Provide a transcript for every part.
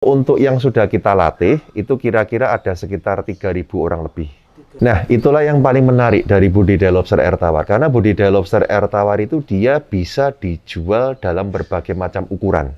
Untuk yang sudah kita latih, itu kira-kira ada sekitar 3.000 orang lebih. Nah, itulah yang paling menarik dari budidaya lobster air tawar. Karena budidaya lobster air tawar itu dia bisa dijual dalam berbagai macam ukuran.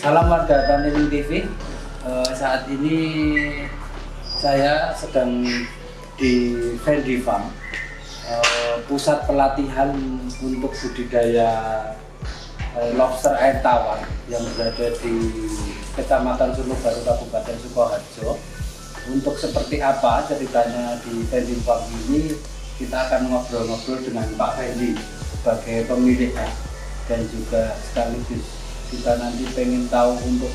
Salam warga Taniling TV. Saat ini saya sedang di Fendi Farm, pusat pelatihan untuk budidaya lobster air tawar yang berada di Kecamatan Sulubaru, Kabupaten Sukoharjo. Untuk seperti apa ceritanya di Fendi Farm ini, kita akan ngobrol-ngobrol dengan Pak Fendi sebagai pemiliknya, dan juga sekaligus kita nanti pengen tahu untuk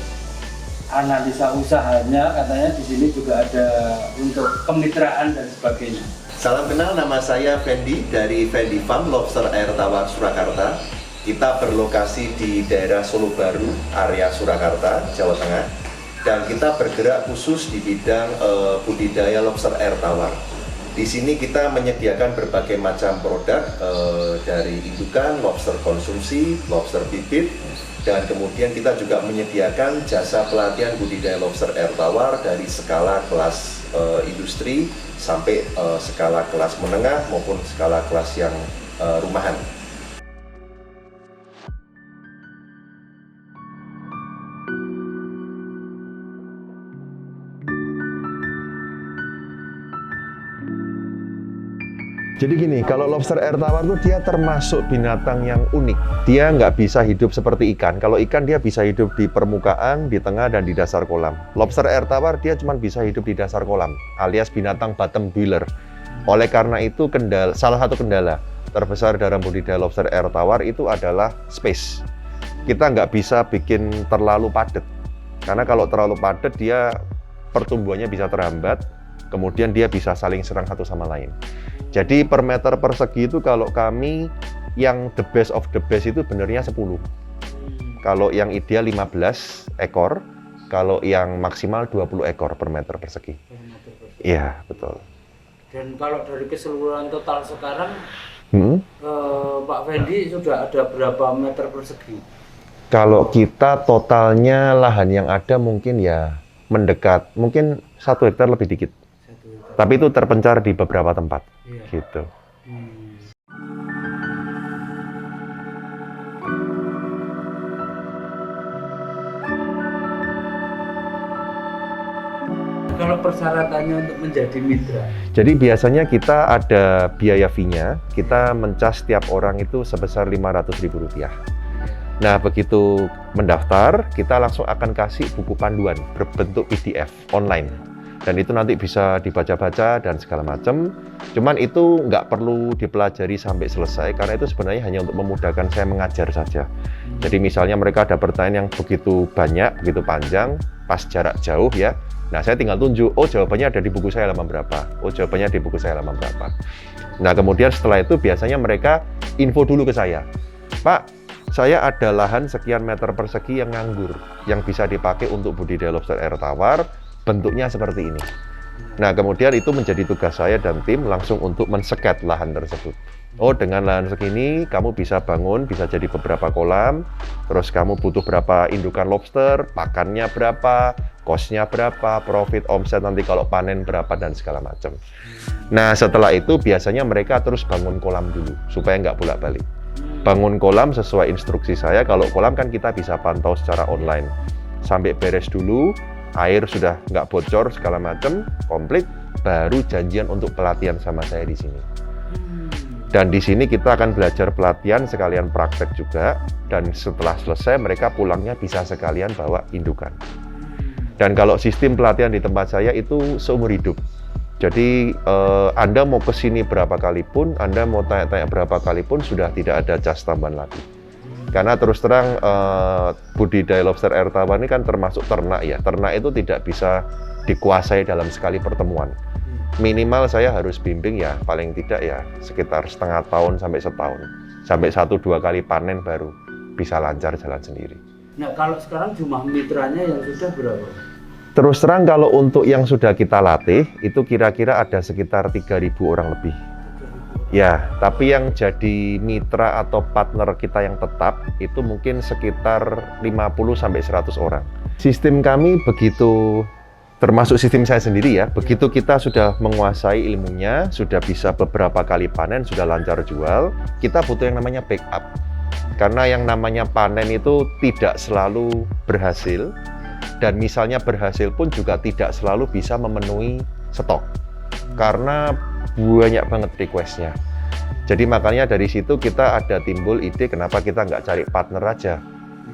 analisa usahanya. Katanya di sini juga ada untuk kemitraan dan sebagainya. Salam kenal, nama saya Fendi dari Fendi Farm Lobster Air Tawar Surakarta. Kita berlokasi di daerah Sulubaru, area Surakarta, Jawa Tengah. Dan kita bergerak khusus di bidang budidaya lobster air tawar. Di sini kita menyediakan berbagai macam produk dari indukan, lobster konsumsi, lobster bibit, dan kemudian kita juga menyediakan jasa pelatihan budidaya lobster air tawar dari skala kelas industri sampai skala kelas menengah maupun skala kelas yang rumahan. Jadi gini, kalau lobster air tawar tuh dia termasuk binatang yang unik. Dia nggak bisa hidup seperti ikan. Kalau ikan dia bisa hidup di permukaan, di tengah, dan di dasar kolam. Lobster air tawar dia cuma bisa hidup di dasar kolam, alias binatang bottom dweller. Oleh karena itu salah satu kendala terbesar dalam budidaya lobster air tawar itu adalah space. Kita nggak bisa bikin terlalu padat. Karena kalau terlalu padat dia pertumbuhannya bisa terhambat, kemudian dia bisa saling serang satu sama lain. Jadi per meter persegi itu kalau kami yang the best of the best itu benernya 10. Kalau yang ideal 15 ekor, kalau yang maksimal 20 ekor per meter persegi. Iya, betul. Dan kalau dari keseluruhan total sekarang, Pak Fendi sudah ada berapa meter persegi? Kalau kita totalnya lahan yang ada mungkin ya mendekat, mungkin 1 hektar lebih dikit. Tapi itu terpencar di beberapa tempat, gitu. Kalau persyaratannya untuk menjadi mitra? Jadi biasanya kita ada biaya fee-nya, kita mencas setiap orang itu sebesar Rp500.000. Nah, begitu mendaftar, kita langsung akan kasih buku panduan berbentuk PDF online. Dan itu nanti bisa dibaca-baca dan segala macam. Cuman itu nggak perlu dipelajari sampai selesai, karena itu sebenarnya hanya untuk memudahkan saya mengajar saja. Jadi misalnya mereka ada pertanyaan yang begitu banyak, begitu panjang, pas jarak jauh ya. Nah, saya tinggal tunjuk, oh jawabannya ada di buku saya halaman berapa, oh jawabannya di buku saya halaman berapa. Nah, kemudian setelah itu biasanya mereka info dulu ke saya. Pak, saya ada lahan sekian meter persegi yang nganggur, yang bisa dipakai untuk budidaya lobster air tawar, bentuknya seperti ini. Nah, kemudian itu menjadi tugas saya dan tim langsung untuk men-sket lahan tersebut. Oh, dengan lahan segini kamu bisa bangun, bisa jadi beberapa kolam, terus kamu butuh berapa indukan lobster, pakannya berapa, cost-nya berapa, profit, omset nanti kalau panen berapa, dan segala macam. Nah, setelah itu biasanya mereka terus bangun kolam dulu, supaya nggak bolak-balik. Bangun kolam sesuai instruksi saya. Kalau kolam kan kita bisa pantau secara online. Sampai beres dulu, air sudah nggak bocor segala macam, komplit, baru janjian untuk pelatihan sama saya di sini. Dan di sini kita akan belajar pelatihan sekalian praktek juga, dan setelah selesai mereka pulangnya bisa sekalian bawa indukan. Dan kalau sistem pelatihan di tempat saya itu seumur hidup. Jadi Anda mau ke sini berapa kali pun, Anda mau tanya-tanya berapa kali pun sudah tidak ada cas tambahan lagi. Karena terus terang budidaya lobster air tawar ini kan termasuk ternak ya. Ternak itu tidak bisa dikuasai dalam sekali pertemuan. Minimal saya harus bimbing ya, paling tidak ya sekitar setengah tahun sampai setahun. Sampai 1-2 kali panen baru bisa lancar jalan sendiri. Nah, kalau sekarang jumlah mitranya yang sudah berapa? Terus terang kalau untuk yang sudah kita latih, itu kira-kira ada sekitar 3.000 orang lebih. Ya, tapi yang jadi mitra atau partner kita yang tetap, itu mungkin sekitar 50-100 orang. Sistem kami begitu, termasuk sistem saya sendiri ya, begitu kita sudah menguasai ilmunya, sudah bisa beberapa kali panen, sudah lancar jual, kita butuh yang namanya backup. Karena yang namanya panen itu tidak selalu berhasil, dan misalnya berhasil pun juga tidak selalu bisa memenuhi stok. Karena banyak banget request-nya. Jadi makanya dari situ kita ada timbul ide kenapa kita nggak cari partner aja.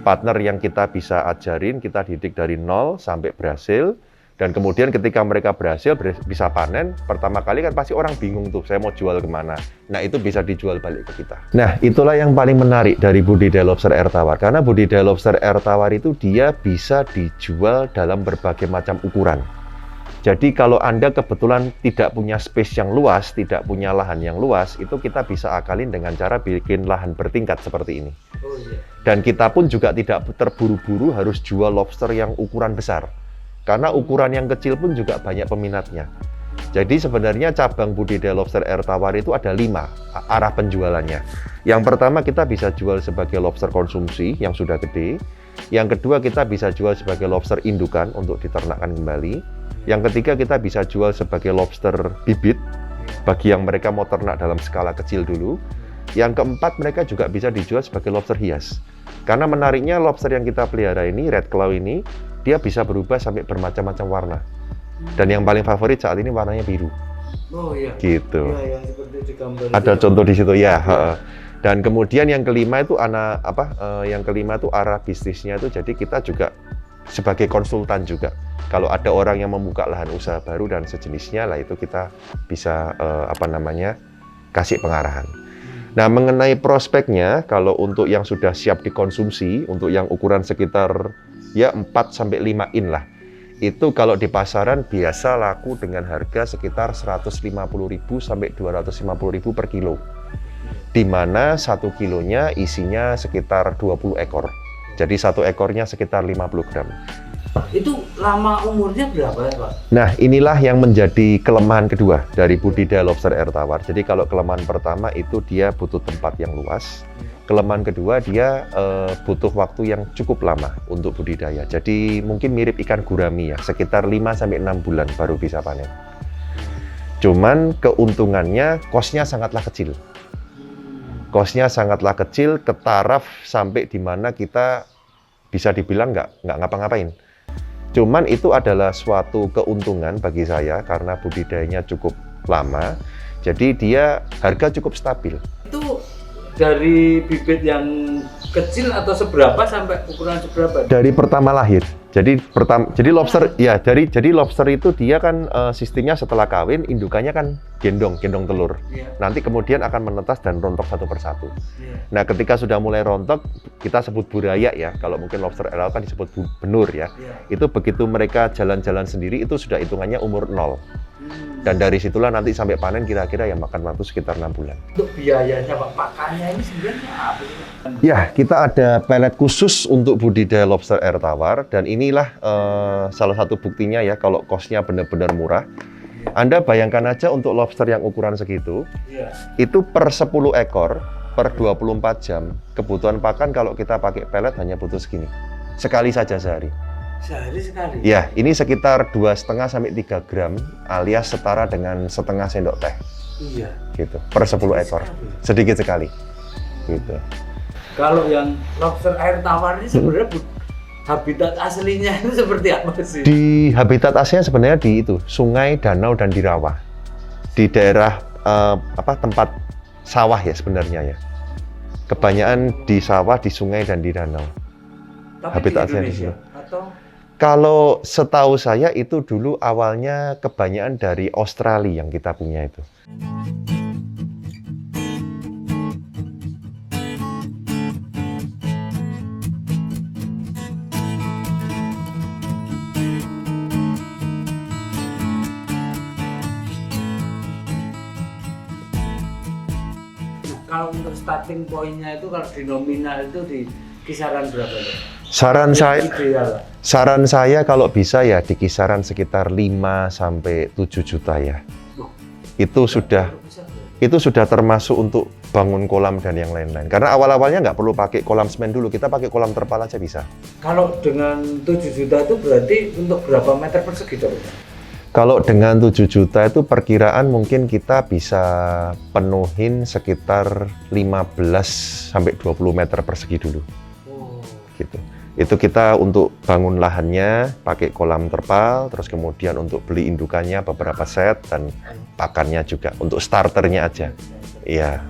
Partner yang kita bisa ajarin, kita didik dari nol sampai berhasil. Dan kemudian ketika mereka berhasil, bisa panen, pertama kali kan pasti orang bingung tuh, saya mau jual kemana. Nah itu bisa dijual balik ke kita. Nah itulah yang paling menarik dari budidaya lobster air tawar. Karena budidaya lobster air tawar itu dia bisa dijual dalam berbagai macam ukuran. Jadi kalau Anda kebetulan tidak punya space yang luas, tidak punya lahan yang luas, itu kita bisa akalin dengan cara bikin lahan bertingkat seperti ini. Dan kita pun juga tidak terburu-buru harus jual lobster yang ukuran besar. Karena ukuran yang kecil pun juga banyak peminatnya. Jadi sebenarnya cabang budidaya lobster air tawar itu ada 5 arah penjualannya. Yang pertama kita bisa jual sebagai lobster konsumsi yang sudah gede. Yang kedua kita bisa jual sebagai lobster indukan untuk diternakkan kembali. Yang ketiga kita bisa jual sebagai lobster bibit bagi yang mereka mau ternak dalam skala kecil dulu. Yang keempat mereka juga bisa dijual sebagai lobster hias. Karena menariknya lobster yang kita pelihara ini, red claw ini, dia bisa berubah sampai bermacam-macam warna. Dan yang paling favorit saat ini warnanya biru. Oh iya. Gitu. Iya, yang seperti di gambar. Ada contoh di situ ya. Dan kemudian yang kelima itu yang kelima itu arah bisnisnya itu, jadi kita juga sebagai konsultan juga. Kalau ada orang yang membuka lahan usaha baru dan sejenisnya lah, itu kita bisa kasih pengarahan. Nah, mengenai prospeknya, kalau untuk yang sudah siap dikonsumsi, untuk yang ukuran sekitar ya 4-5 in lah, itu kalau di pasaran biasa laku dengan harga sekitar 150.000 sampai 250.000 per kilo. Di mana 1 kilonya isinya sekitar 20 ekor. Jadi 1 ekornya sekitar 50 gram. Itu lama umurnya berapa ya Pak? Nah inilah yang menjadi kelemahan kedua dari budidaya lobster air tawar. Jadi kalau kelemahan pertama itu dia butuh tempat yang luas. Kelemahan kedua dia butuh waktu yang cukup lama untuk budidaya. Jadi mungkin mirip ikan gurami ya, sekitar 5-6 bulan baru bisa panen. Cuman keuntungannya cost-nya sangatlah kecil. Cost-nya sangatlah kecil ke taraf sampai di mana kita bisa dibilang nggak ngapa-ngapain. Cuman itu adalah suatu keuntungan bagi saya karena budidayanya cukup lama, jadi dia harga cukup stabil. Itu dari bibit yang kecil atau seberapa sampai ukuran seberapa? Dari pertama lahir. Jadi lobster ya jadi lobster itu dia kan sistemnya setelah kawin indukannya kan gendong telur. Nanti kemudian akan menetas dan rontok satu persatu. Nah, ketika sudah mulai rontok kita sebut buraya ya. Kalau mungkin lobster air kan disebut benur ya. Itu begitu mereka jalan-jalan sendiri itu sudah hitungannya umur 0. Dan dari situlah nanti sampai panen kira-kira yang makan waktu sekitar 6 bulan. Untuk biayanya Pak, pakannya ini sebenarnya apa sih? Ya, kita ada pelet khusus untuk budidaya lobster air tawar dan inilah salah satu buktinya ya kalau cost-nya benar-benar murah. Anda bayangkan aja untuk lobster yang ukuran segitu, itu per 10 ekor, per 24 jam, kebutuhan pakan kalau kita pakai pelet hanya butuh segini. Sekali saja sehari. Sehari sekali? Ya, ini sekitar 2,5 sampai 3 gram alias setara dengan setengah sendok teh. Iya. Gitu, per 10 ekor. Sedikit sekali. Gitu. Kalau yang lobster air tawar ini sebenarnya habitat aslinya itu seperti apa sih? Di habitat aslinya sebenarnya di itu, sungai, danau, dan di rawa. Di daerah tempat sawah ya sebenarnya ya. Kebanyakan di sawah, di sungai, dan di danau. Tapi Habitat di aslinya di Indonesia situ. atau Kalau setahu saya itu dulu awalnya kebanyakan dari Australia yang kita punya itu. kalau untuk starting point-nya itu kalau di nominal itu di kisaran berapa ya? Saran saya kalau bisa ya di kisaran sekitar 5 sampai 7 juta ya. Itu sudah termasuk untuk bangun kolam dan yang lain-lain. Karena awal-awalnya nggak perlu pakai kolam semen dulu, kita pakai kolam terpal aja bisa. Kalau dengan 7 juta itu berarti untuk berapa meter persegi dong? Kalau dengan 7 juta itu perkiraan mungkin kita bisa penuhin sekitar 15 sampai 20 meter persegi dulu. Gitu. Itu kita untuk bangun lahannya pakai kolam terpal, terus kemudian untuk beli indukannya beberapa set dan pakannya juga untuk starternya aja. Iya.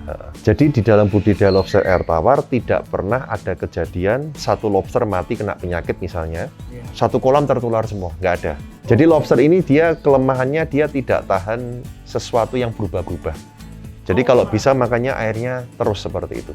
Jadi di dalam budidaya lobster air tawar tidak pernah ada kejadian satu lobster mati kena penyakit misalnya, satu kolam tertular semua, nggak ada. Jadi lobster ini dia kelemahannya dia tidak tahan sesuatu yang berubah-ubah. Jadi kalau bisa makanya airnya terus seperti itu.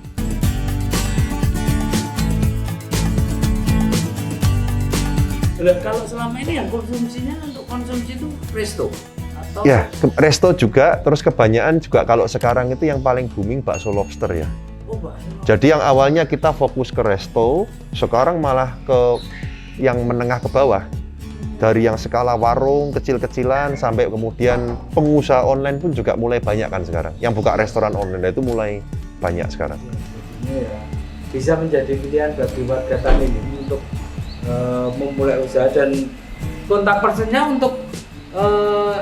Kalau selama ini yang konsumsinya untuk konsumsi itu resto? Atau? Ya, resto juga, terus kebanyakan juga kalau sekarang itu yang paling booming bakso lobster ya. Oh, bakso. Jadi yang awalnya kita fokus ke resto, sekarang malah ke yang menengah ke bawah. Dari yang skala warung kecil-kecilan sampai kemudian pengusaha online pun juga mulai banyak kan sekarang. Yang buka restoran online itu mulai banyak sekarang. Ini ya, bisa menjadi pilihan bagi warga tani ini untuk memulai usaha. Dan kontak personnya untuk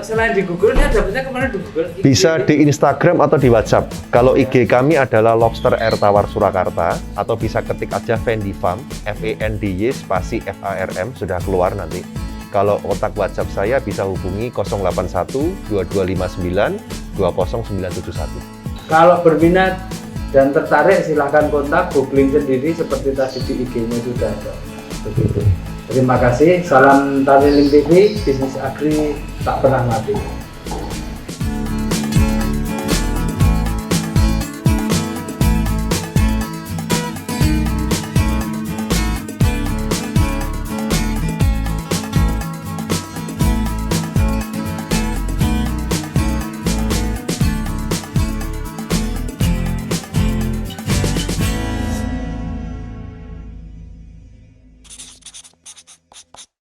selain di Google, ini dapatnya kemana di Google? Bisa di Instagram atau di WhatsApp. Kalau IG kami adalah Lobster Air Tawar Surakarta, atau bisa ketik aja Fendi Farm, FENDY spasi FARM, sudah keluar nanti. Kalau kontak WhatsApp saya bisa hubungi 081 2259 20971. Kalau berminat dan tertarik silahkan kontak, googling sendiri seperti tadi di IG-nya sudah ada. Begitu. Terima kasih. Salam Tani Link TV, bisnis agri tak pernah mati.